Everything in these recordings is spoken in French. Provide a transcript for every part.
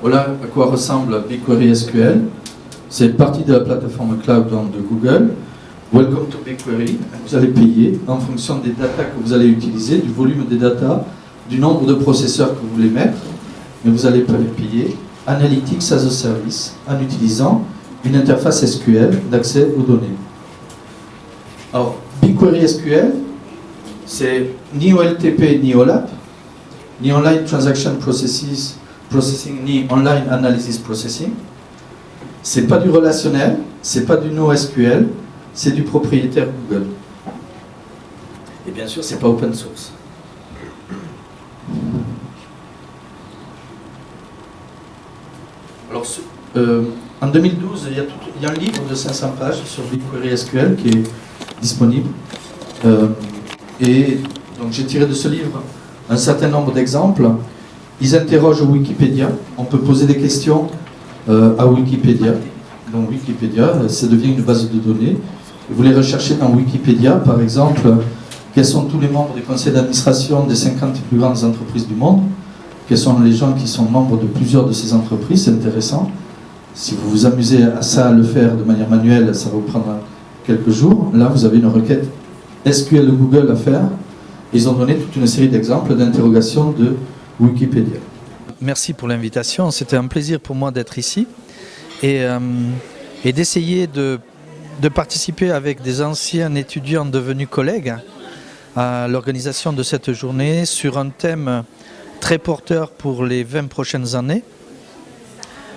Voilà à quoi ressemble BigQuery SQL. C'est partie de la plateforme cloud de Google. Welcome to BigQuery. Vous allez payer en fonction des datas que vous allez utiliser, du volume des datas, du nombre de processeurs que vous voulez mettre. Mais vous allez payer Analytics as a Service en utilisant une interface SQL d'accès aux données. Alors, BigQuery SQL, c'est ni OLTP ni OLAP, ni Online Transaction Processing, ni Online Analysis Processing. C'est pas du relationnel, c'est pas du NoSQL, c'est du propriétaire Google. Et bien sûr, c'est pas open source. Alors, en 2012, il y a un livre de 500 pages sur BigQuery SQL qui est disponible. Et donc j'ai tiré de ce livre un certain nombre d'exemples. Ils interrogent Wikipédia. On peut poser des questions à Wikipédia. Donc Wikipédia, ça devient une base de données. Vous les recherchez dans Wikipédia, par exemple, quels sont tous les membres des conseils d'administration des 50 plus grandes entreprises du monde. Quels sont les gens qui sont membres de plusieurs de ces entreprises, c'est intéressant. Si vous vous amusez à ça, à le faire de manière manuelle, ça va vous prendre quelques jours. Là, vous avez une requête SQL de Google à faire. Ils ont donné toute une série d'exemples d'interrogations de Wikipédia. Merci pour l'invitation. C'était un plaisir pour moi d'être ici et d'essayer de participer avec des anciens étudiants devenus collègues à l'organisation de cette journée sur un thème très porteur pour les 20 prochaines années,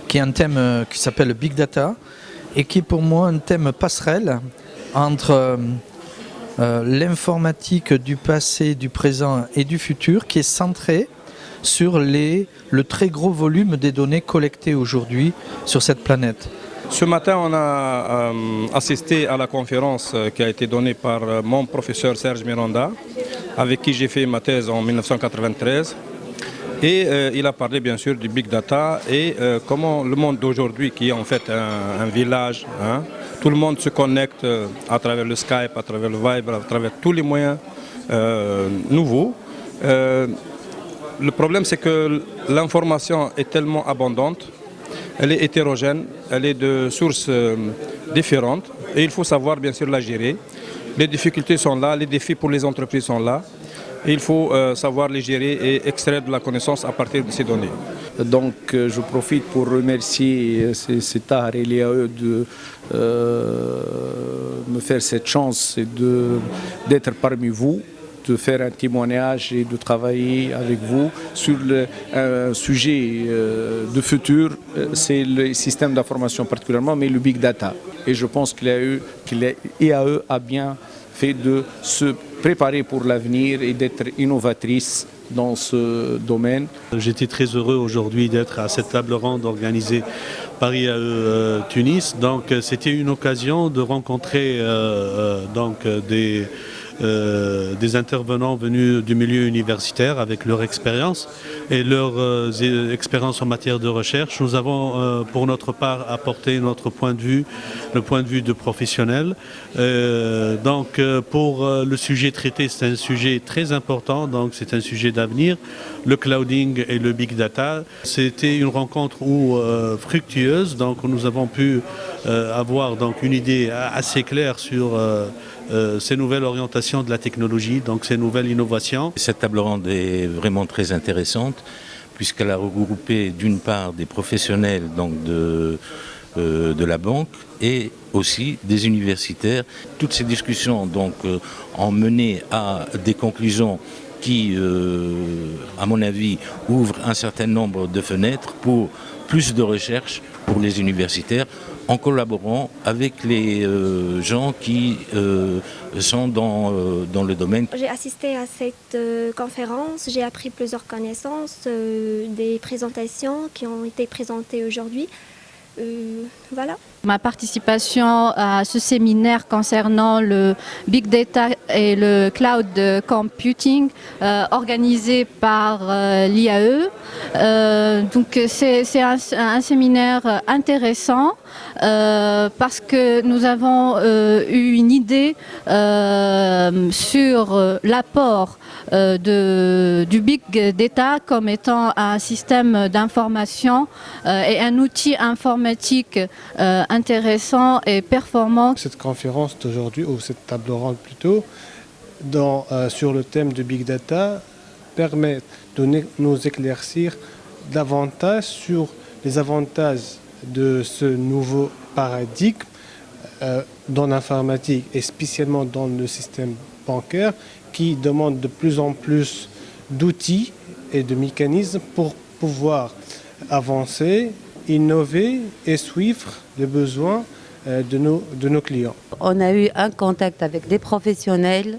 qui est un thème qui s'appelle Big Data et qui est pour moi un thème passerelle entre l'informatique du passé, du présent et du futur, qui est centré sur le très gros volume des données collectées aujourd'hui sur cette planète. Ce matin, on a assisté à la conférence qui a été donnée par mon professeur Serge Miranda, avec qui j'ai fait ma thèse en 1993. Et il a parlé bien sûr du Big Data et comment le monde d'aujourd'hui, qui est en fait un village, hein, tout le monde se connecte à travers le Skype, à travers le Viber, à travers tous les moyens nouveaux. Le problème, c'est que l'information est tellement abondante, elle est hétérogène, elle est de sources différentes et il faut savoir bien sûr la gérer. Les difficultés sont là, les défis pour les entreprises sont là. Et il faut savoir les gérer et extraire de la connaissance à partir de ces données. Donc je profite pour remercier CETAR et l'IAE de me faire cette chance d'être parmi vous, de faire un témoignage et de travailler avec vous sur un sujet de futur, c'est le système d'information particulièrement, mais le Big Data. Et je pense que l'IAE a bien fait de se préparer pour l'avenir et d'être innovatrice dans ce domaine. J'étais très heureux aujourd'hui d'être à cette table ronde organisée par IAE Tunis. Donc c'était une occasion de rencontrer des intervenants venus du milieu universitaire avec leur expérience et leur expérience en matière de recherche. Nous avons pour notre part apporté notre point de vue, le point de vue de professionnels. Donc pour le sujet traité, c'est un sujet très important, donc c'est un sujet d'avenir, le clouding et le big data. C'était une rencontre fructueuse, donc nous avons pu avoir donc une idée assez claire sur ces nouvelles orientations de la technologie, donc ces nouvelles innovations. Cette table ronde est vraiment très intéressante puisqu'elle a regroupé d'une part des professionnels donc de la banque et aussi des universitaires. Toutes ces discussions donc, ont mené à des conclusions qui, à mon avis, ouvrent un certain nombre de fenêtres pour plus de recherche pour les universitaires en collaborant avec les gens qui sont dans le domaine. J'ai assisté à cette conférence, j'ai appris plusieurs connaissances, des présentations qui ont été présentées aujourd'hui. Voilà. Ma participation à ce séminaire concernant le Big Data et le Cloud Computing organisé par l'IAE. Donc c'est un séminaire intéressant parce que nous avons eu une idée sur l'apport du Big Data comme étant un système d'information et un outil informatique intéressant et performant. Cette conférence d'aujourd'hui, ou cette table ronde plutôt, sur le thème de Big Data, permet de nous éclaircir davantage sur les avantages de ce nouveau paradigme dans l'informatique et spécialement dans le système bancaire qui demande de plus en plus d'outils et de mécanismes pour pouvoir avancer, innover et suivre les besoins de nos clients. On a eu un contact avec des professionnels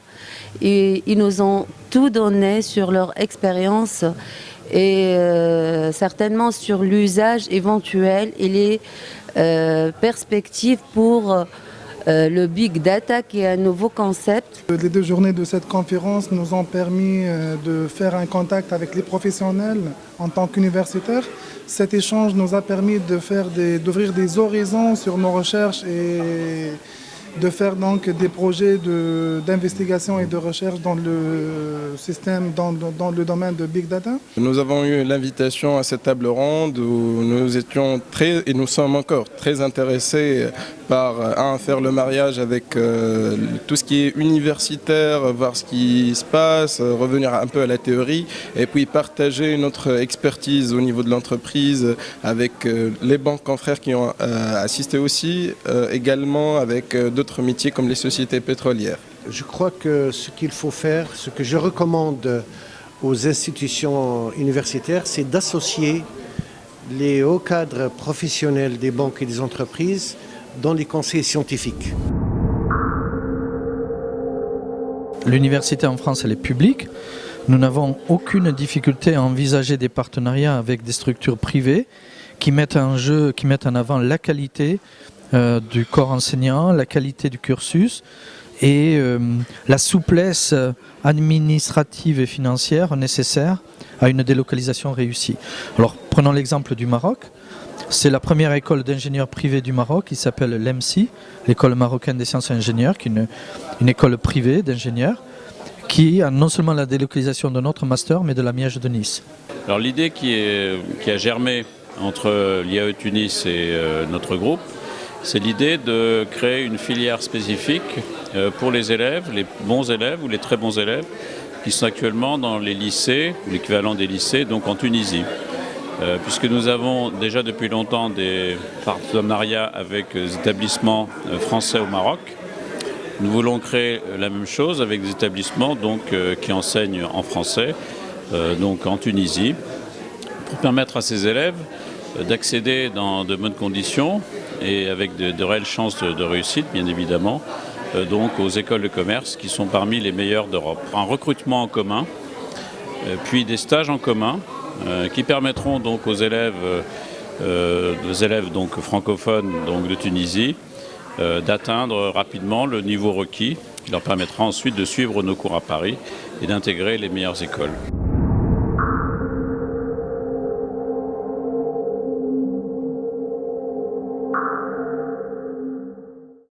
et ils nous ont tout donné sur leur expérience et certainement sur l'usage éventuel et les perspectives pour le Big Data qui est un nouveau concept. Les 2 journées de cette conférence nous ont permis de faire un contact avec les professionnels en tant qu'universitaires. Cet échange nous a permis d'ouvrir des horizons sur nos recherches et de faire donc des projets d'investigation et de recherche dans le système, dans le domaine de Big Data. Nous avons eu l'invitation à cette table ronde où nous étions et nous sommes encore très intéressés par faire le mariage avec tout ce qui est universitaire, voir ce qui se passe, revenir un peu à la théorie et puis partager notre expertise au niveau de l'entreprise avec les banques confrères qui ont assisté aussi, également avec d'autres métiers comme les sociétés pétrolières. Je crois que ce qu'il faut faire, ce que je recommande aux institutions universitaires, c'est d'associer les hauts cadres professionnels des banques et des entreprises dans les conseils scientifiques. L'université en France, elle est publique. Nous n'avons aucune difficulté à envisager des partenariats avec des structures privées qui mettent en avant la qualité du corps enseignant, la qualité du cursus et la souplesse administrative et financière nécessaire à une délocalisation réussie. Alors prenons l'exemple du Maroc. C'est la première école d'ingénieurs privée du Maroc qui s'appelle l'EMSI, l'école marocaine des sciences et ingénieurs, qui est une école privée d'ingénieurs qui a non seulement la délocalisation de notre master mais de la Miège de Nice. Alors l'idée qui a germé entre l'IAE Tunis et notre groupe, c'est l'idée de créer une filière spécifique pour les élèves, les bons élèves ou les très bons élèves qui sont actuellement dans les lycées, ou l'équivalent des lycées, donc en Tunisie. Puisque nous avons déjà depuis longtemps des partenariats avec des établissements français au Maroc, nous voulons créer la même chose avec des établissements donc, qui enseignent en français, donc en Tunisie, pour permettre à ces élèves d'accéder dans de bonnes conditions et avec de réelles chances de réussite, bien évidemment, donc aux écoles de commerce qui sont parmi les meilleures d'Europe. Un recrutement en commun, puis des stages en commun qui permettront donc aux élèves donc francophones donc de Tunisie d'atteindre rapidement le niveau requis, qui leur permettra ensuite de suivre nos cours à Paris et d'intégrer les meilleures écoles.